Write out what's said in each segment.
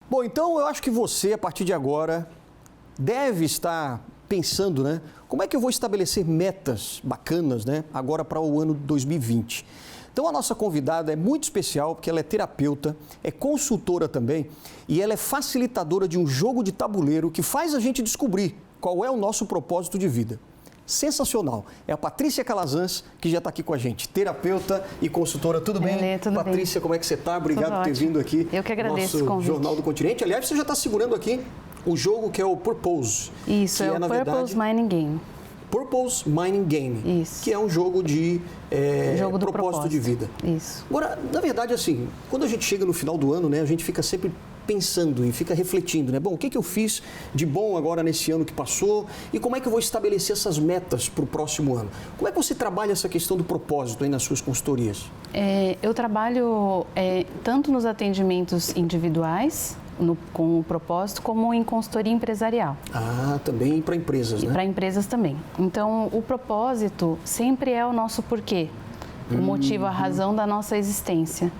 Bom, então eu acho que você, a partir de agora, deve estar pensando, né? Como é que eu vou estabelecer metas bacanas, né? Agora para o ano 2020. Então a nossa convidada é muito especial porque ela é terapeuta, é consultora também e ela é facilitadora de um jogo de tabuleiro que faz a gente descobrir qual é o nosso propósito de vida. Sensacional. É a Patrícia Calazans, que já está aqui com a gente, terapeuta e consultora. Tudo bem? Tudo Patrícia, bem. Como é que você está? Obrigado por ter vindo aqui. Eu que agradeço no o convite. Jornal do Continente. Aliás, você já está segurando aqui o jogo que é o Purpose. Isso, é o Purpose Mining Game. Purpose Mining Game. Isso. Que é um jogo de jogo do propósito de vida. Isso. Agora, na verdade, assim, quando a gente chega no final do ano, né, a gente fica sempre pensando e fica refletindo, né? Bom, o que eu fiz de bom agora nesse ano que passou e como é que eu vou estabelecer essas metas para o próximo ano? Como é que você trabalha essa questão do propósito aí nas suas consultorias? Eu trabalho tanto nos atendimentos individuais, com o propósito, como em consultoria empresarial. Ah, também para empresas, né? Para empresas também. Então, o propósito sempre é o nosso porquê, o motivo, a razão da nossa existência.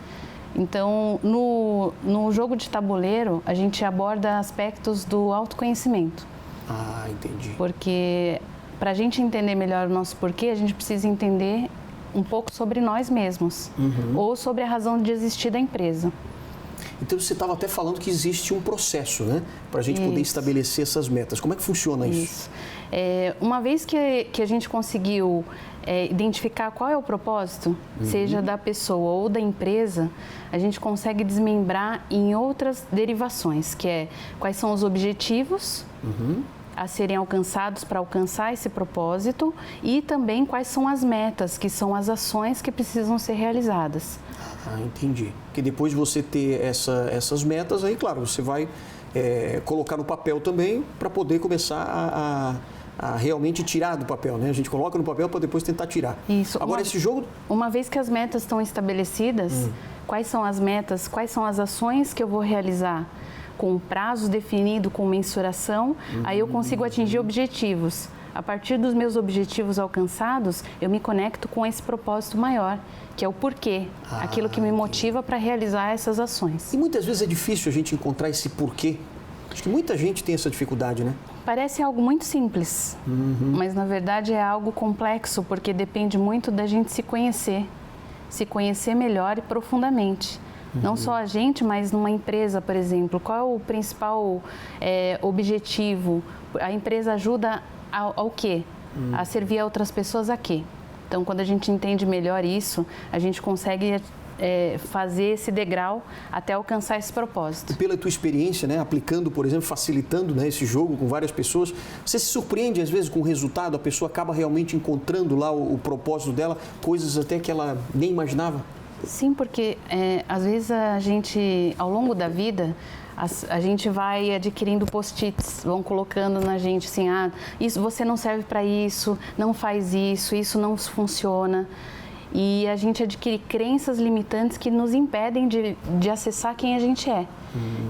Então, no jogo de tabuleiro, a gente aborda aspectos do autoconhecimento. Ah, entendi. Porque para a gente entender melhor o nosso porquê, a gente precisa entender um pouco sobre nós mesmos, ou sobre a razão de existir da empresa. Então, você estava até falando que existe um processo, né? Para a gente poder estabelecer essas metas. Como é que funciona isso? Uma vez que a gente conseguiu identificar qual é o propósito, seja da pessoa ou da empresa, a gente consegue desmembrar em outras derivações, que é quais são os objetivos a serem alcançados para alcançar esse propósito e também quais são as metas, que são as ações que precisam ser realizadas. Ah, entendi. Porque depois de você ter essas metas, aí, claro, você vai colocar no papel também para poder começar a realmente tirar do papel, né? A gente coloca no papel para depois tentar tirar. Isso. Agora, esse jogo... Uma vez que as metas estão estabelecidas, quais são as metas, quais são as ações que eu vou realizar com um prazo definido, com mensuração, aí eu consigo atingir objetivos. A partir dos meus objetivos alcançados, eu me conecto com esse propósito maior, que é o porquê, aquilo que me motiva para realizar essas ações. E muitas vezes é difícil a gente encontrar esse porquê. Acho que muita gente tem essa dificuldade, né? Parece algo muito simples, mas na verdade é algo complexo, porque depende muito da gente se conhecer melhor e profundamente. Não só a gente, mas numa empresa, por exemplo, qual é o principal objetivo? A empresa ajuda ao quê? A servir a outras pessoas a quê? Então, quando a gente entende melhor isso, a gente consegue fazer esse degrau até alcançar esse propósito. E pela tua experiência, né, aplicando, por exemplo, facilitando, né, esse jogo com várias pessoas, você se surpreende às vezes com o resultado, a pessoa acaba realmente encontrando lá o propósito dela, coisas até que ela nem imaginava? Sim, porque às vezes a gente, ao longo da vida, a gente vai adquirindo post-its, vão colocando na gente assim, isso, você não serve para isso, não faz isso não funciona. E a gente adquire crenças limitantes que nos impedem de acessar quem a gente é.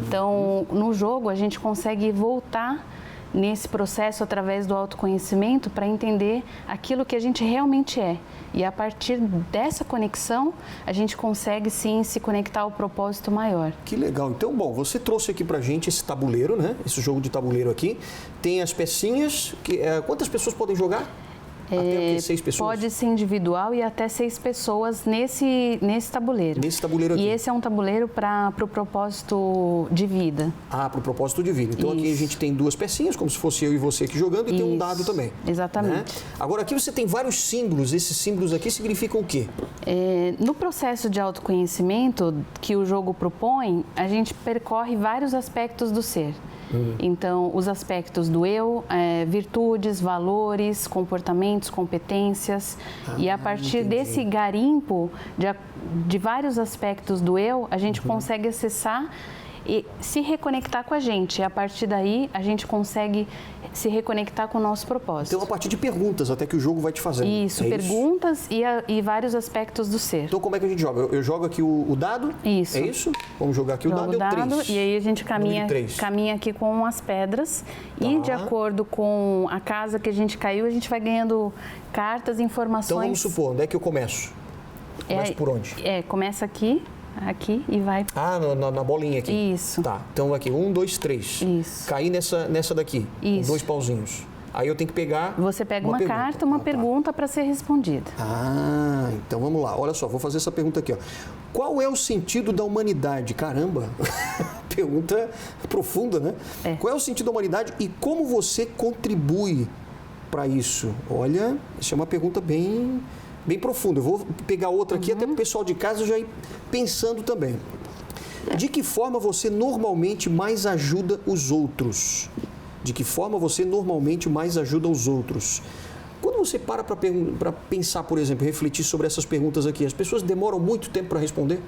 Então, no jogo, a gente consegue voltar nesse processo através do autoconhecimento para entender aquilo que a gente realmente é. E a partir dessa conexão, a gente consegue sim se conectar ao propósito maior. Que legal. Então, bom, você trouxe aqui pra gente esse tabuleiro, né? Esse jogo de tabuleiro aqui. Tem as pecinhas. Quantas pessoas podem jogar? Até 6 pessoas? Pode ser individual e até 6 pessoas nesse tabuleiro. Nesse tabuleiro aqui. E esse é um tabuleiro para o propósito de vida. Ah, para o propósito de vida. Então, aqui a gente tem 2 pecinhas, como se fosse eu e você aqui jogando, e tem um dado também. Exatamente. Né? Agora, aqui você tem vários símbolos. Esses símbolos aqui significam o quê? No processo de autoconhecimento que o jogo propõe, a gente percorre vários aspectos do ser. Então, os aspectos do eu, virtudes, valores, comportamentos, competências. E a partir desse garimpo de vários aspectos do eu, a gente consegue acessar e se reconectar com a gente. E a partir daí, a gente consegue se reconectar com o nosso propósito. Então, a partir de perguntas, até que o jogo vai te fazendo. Isso, perguntas e vários aspectos do ser. Então, como é que a gente joga? Eu jogo aqui o dado? Isso. É isso? Vamos jogar aqui o dado, é o 3. E aí a gente caminha aqui com as pedras. E de acordo com a casa que a gente caiu, a gente vai ganhando cartas, informações. Então, vamos supor, onde é que eu começo? Começo por onde? Começa aqui. aqui e vai... Na bolinha aqui. Isso. Tá, então aqui, 1, 2, 3. Isso. Cair nessa daqui, Isso. 2 pauzinhos. Aí eu tenho que pegar Você pega uma carta, uma pergunta para ser respondida. Então vamos lá. Olha só, vou fazer essa pergunta aqui, ó. Qual é o sentido da humanidade? Caramba, pergunta profunda, né? Qual é o sentido da humanidade e como você contribui para isso? Olha, essa é uma pergunta bem profunda. Eu vou pegar outra aqui, até para o pessoal de casa já ir pensando também. De que forma você normalmente mais ajuda os outros? De que forma você normalmente mais ajuda os outros? Quando você para pensar, por exemplo, refletir sobre essas perguntas aqui, as pessoas demoram muito tempo para responder?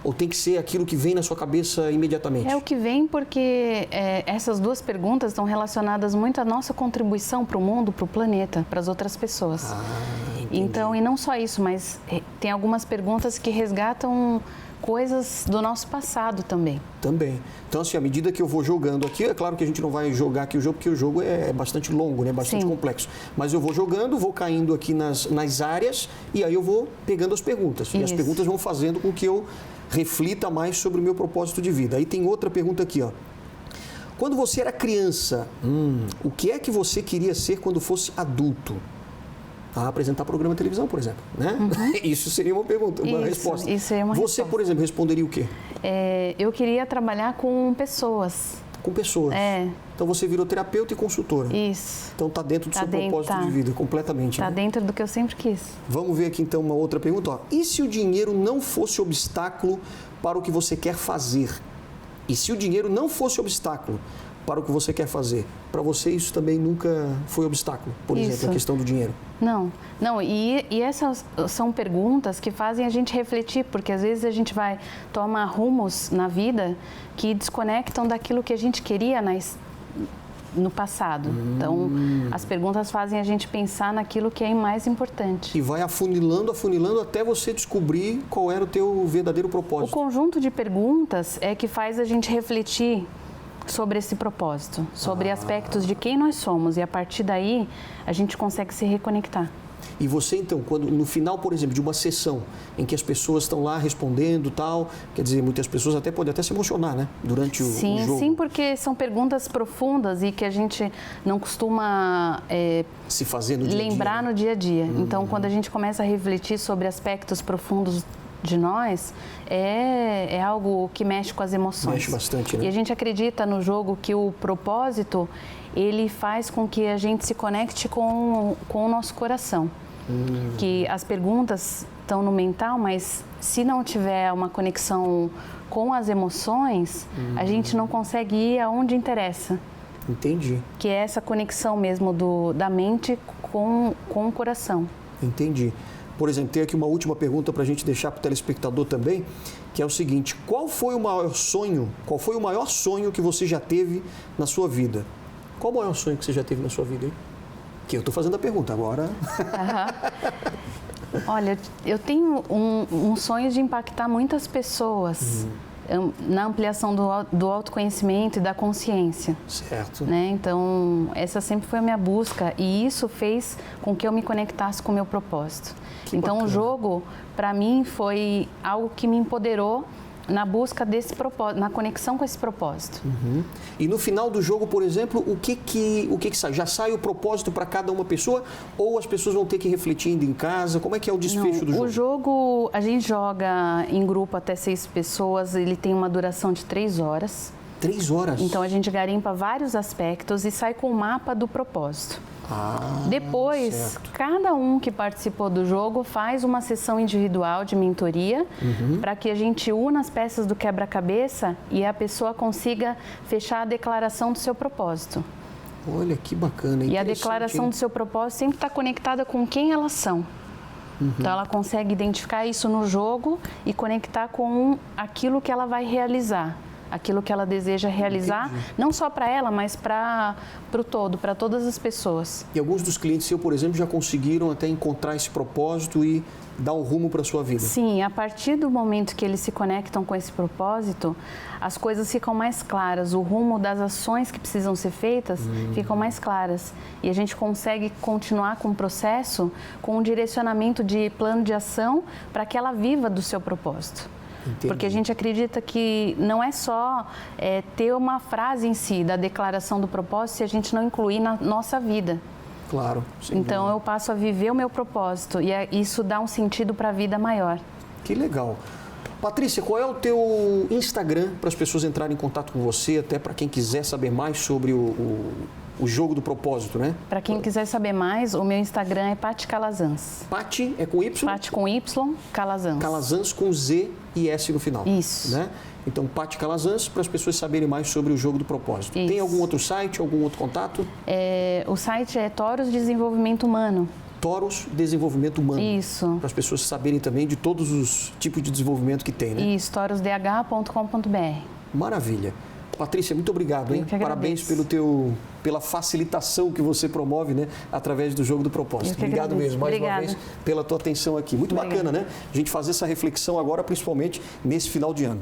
Ou tem que ser aquilo que vem na sua cabeça imediatamente? É o que vem porque essas duas perguntas estão relacionadas muito à nossa contribuição para o mundo, para o planeta, para as outras pessoas. Então, e não só isso, mas tem algumas perguntas que resgatam coisas do nosso passado também. Também. Então, assim, à medida que eu vou jogando aqui, é claro que a gente não vai jogar aqui o jogo, porque o jogo é bastante longo, né? Bastante complexo. Mas eu vou jogando, vou caindo aqui nas áreas e aí eu vou pegando as perguntas. Isso. E as perguntas vão fazendo com que eu reflita mais sobre o meu propósito de vida. Aí tem outra pergunta aqui, ó. Quando você era criança, o que é que você queria ser quando fosse adulto? Apresentar programa de televisão, por exemplo, né? Isso seria uma pergunta, uma resposta. Isso seria uma resposta. Você, por exemplo, responderia o quê? Eu queria trabalhar com pessoas. Com pessoas. Então você virou terapeuta e consultora. Isso. Então está dentro do seu propósito de vida, completamente. Está dentro do que eu sempre quis. Vamos ver aqui então uma outra pergunta. Ó. E se o dinheiro não fosse obstáculo para o que você quer fazer? E se o dinheiro não fosse obstáculo para o que você quer fazer? Para você isso também nunca foi obstáculo, por exemplo, a questão do dinheiro? Não. E essas são perguntas que fazem a gente refletir, porque às vezes a gente toma rumos na vida que desconectam daquilo que a gente queria no passado. Então, as perguntas fazem a gente pensar naquilo que é mais importante. E vai afunilando até você descobrir qual era o teu verdadeiro propósito. O conjunto de perguntas é que faz a gente refletir sobre esse propósito, sobre aspectos de quem nós somos, e a partir daí a gente consegue se reconectar. E você então, quando no final, por exemplo, de uma sessão em que as pessoas estão lá respondendo tal, quer dizer, muitas pessoas podem até se emocionar, né? Durante o jogo. Sim, porque são perguntas profundas e que a gente não costuma se fazer no dia a dia, lembrar no dia a dia. Então, quando a gente começa a refletir sobre aspectos profundos de nós, é algo que mexe com as emoções. Mexe bastante, né? E a gente acredita no jogo que o propósito, ele faz com que a gente se conecte com o nosso coração. Que as perguntas estão no mental, mas se não tiver uma conexão com as emoções, a gente não consegue ir aonde interessa. Entendi. Que é essa conexão mesmo da mente com o coração. Entendi. Por exemplo, tem aqui uma última pergunta para a gente deixar para o telespectador também, que é o seguinte: qual foi o maior sonho que você já teve na sua vida? Qual o maior sonho que você já teve na sua vida, hein? Que eu estou fazendo a pergunta agora. Olha, eu tenho um sonho de impactar muitas pessoas na ampliação do autoconhecimento e da consciência. Certo. Né? Então, essa sempre foi a minha busca e isso fez com que eu me conectasse com o meu propósito. Então, o jogo, para mim, foi algo que me empoderou na busca desse propósito, na conexão com esse propósito. E no final do jogo, por exemplo, o que sai? Já sai o propósito para cada uma pessoa ou as pessoas vão ter que refletir ainda em casa? Como é que é o desfecho do jogo? O jogo, a gente joga em grupo até 6 pessoas, ele tem uma duração de 3 horas. 3 horas? Então, a gente garimpa vários aspectos e sai com o mapa do propósito. Depois, certo. Cada um que participou do jogo faz uma sessão individual de mentoria para que a gente una as peças do quebra-cabeça e a pessoa consiga fechar a declaração do seu propósito. Olha, que bacana. E a declaração do seu propósito sempre está conectada com quem elas são. Então, ela consegue identificar isso no jogo e conectar com aquilo que ela vai realizar. Aquilo que ela deseja realizar, não só para ela, mas para o todo, para todas as pessoas. E alguns dos clientes seus, por exemplo, já conseguiram até encontrar esse propósito e dar um rumo para a sua vida? Sim, a partir do momento que eles se conectam com esse propósito, as coisas ficam mais claras, o rumo das ações que precisam ser feitas ficam mais claras. E a gente consegue continuar com o processo com um direcionamento de plano de ação para que ela viva do seu propósito. Entendi. Porque a gente acredita que não é só ter uma frase em si da declaração do propósito se a gente não incluir na nossa vida. Claro. Então eu passo a viver o meu propósito e isso dá um sentido para a vida maior. Que legal. Patrícia, qual é o teu Instagram para as pessoas entrarem em contato com você, até para quem quiser saber mais sobre o jogo do propósito, né? Para quem quiser saber mais, o meu Instagram é Paty Calazans. Paty é com Y? Paty com Y, Calazans. Calazans com Z e S no final. Isso. Né? Então, Paty Calazans, para as pessoas saberem mais sobre o jogo do propósito. Isso. Tem algum outro site, algum outro contato? O site é Toros Desenvolvimento Humano. Toros Desenvolvimento Humano. Isso. Para as pessoas saberem também de todos os tipos de desenvolvimento que tem, né? Isso, torosdh.com.br. Maravilha. Patrícia, muito obrigado, hein? Parabéns pela facilitação que você promove, né, através do jogo do propósito. Obrigado mesmo, mais uma vez, pela tua atenção aqui. Muito bacana, né? A gente fazer essa reflexão agora, principalmente nesse final de ano.